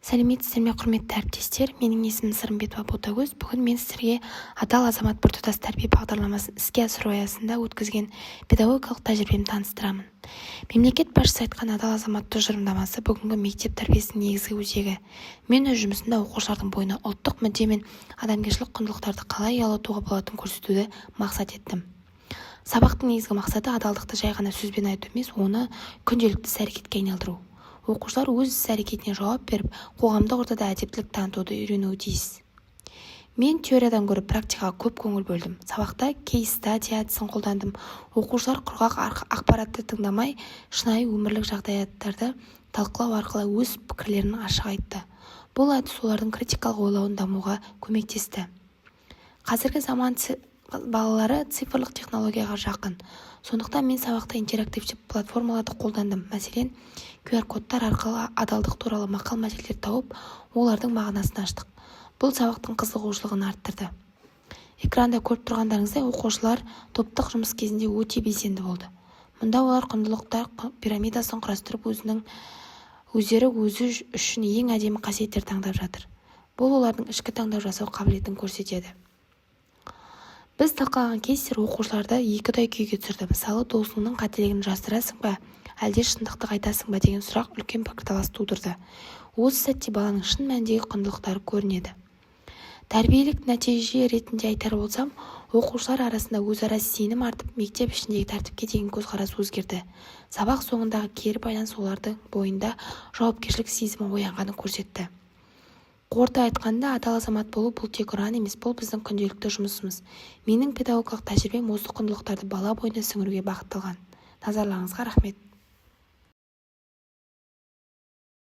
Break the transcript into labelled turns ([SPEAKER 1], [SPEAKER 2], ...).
[SPEAKER 1] Сәлеметсіздер ме, құрметті әріптестер? Менің есімім Сырымбетова Ботагөз. Бүгін мен сіздерге адал азамат біртұтас тәрбие бағдарламасын іске асыру аясында өткізген педагогикалық тәжірибемді таныстырамын. Мемлекет басшысы айтқан адал азамат тұжырымдамасы бүгінгі мектеп тәрбиесінің негізгі өзегі. Мен өз жұмысымда оқушылардың бойына ұлттық мүдде мен адамгершілік құндылықтарды қалай ұялатуға болатынын көрсетуді мақсат еттім. Сабақтың негізгі мақсаты адалдықты жай ғана сөзбен айту емес, оны күнделікті іс-әрекетке айналдыру. Оқушылар өз іс-әрекетіне жауап беріп, қоғамдық ортада әдептілік танытуды үйренуі тиіс. Мен теориядан гөрі практикаға көп көңіл бөлдім. Сабақта кейс-стади әдісін қолдандым. Оқушылар құрғақ ақпаратты тыңдамай, шынайы өмірлік жағдаяттарды талқылау арқылы өз пікірлерін ашық айтты. Бұл әдіс олардың критикалық ойлауын дамуға көмектесті. Қазіргі заман балалары цифрлық технологияға жақын. Сондықтан мен сабақта интерактивті платформаларды қолдандым. Мәселен, QR-кодтар арқылы адалдық туралы мақал-мәтелдер тауып, олардың мағынасын аштық. Бұл сабақтың қызығушылығын арттырды. Экранда көріп тұрғандарыңыздай, оқушылар топтық жұмыс кезінде өте белсенді болды. Мұнда олар құндылықтар пирамидасын құрастырып, өздері үшін ең әдемі қасиеттер таңдап жатыр. Бұл олардың ішкі таңдау жасау қабілетін көрсетеді. Біз талқылаған кейстер оқушыларды екіұдай күйге түсірді. Мысалы, досыңның қателігін жасырасың ба, әлде шындықты айтасың ба деген сұрақ үлкен пікірталас тудырды. Осы сәтте баланың шын мәніндегі құндылықтары көрінеді. Тәрбиелік нәтиже ретінде айтар болсам, оқушылар арасында өзара сенім артып, мектеп ішіндегі тәртіпке деген көзқарас өзгерді. Сабақ соңындағы кері байланыс олардың бойында жауапкершілік сезімі оянғанын көрсетті. Қорыта айтқанда, адал азамат болу бұл тек ұран емес, бұл біздің күнделікті жұмысымыз. Менің педагогикалық тәжірибем осы құндылықтарды бала бойына сіңіруге бағытталған. Назарларыңызға рахмет.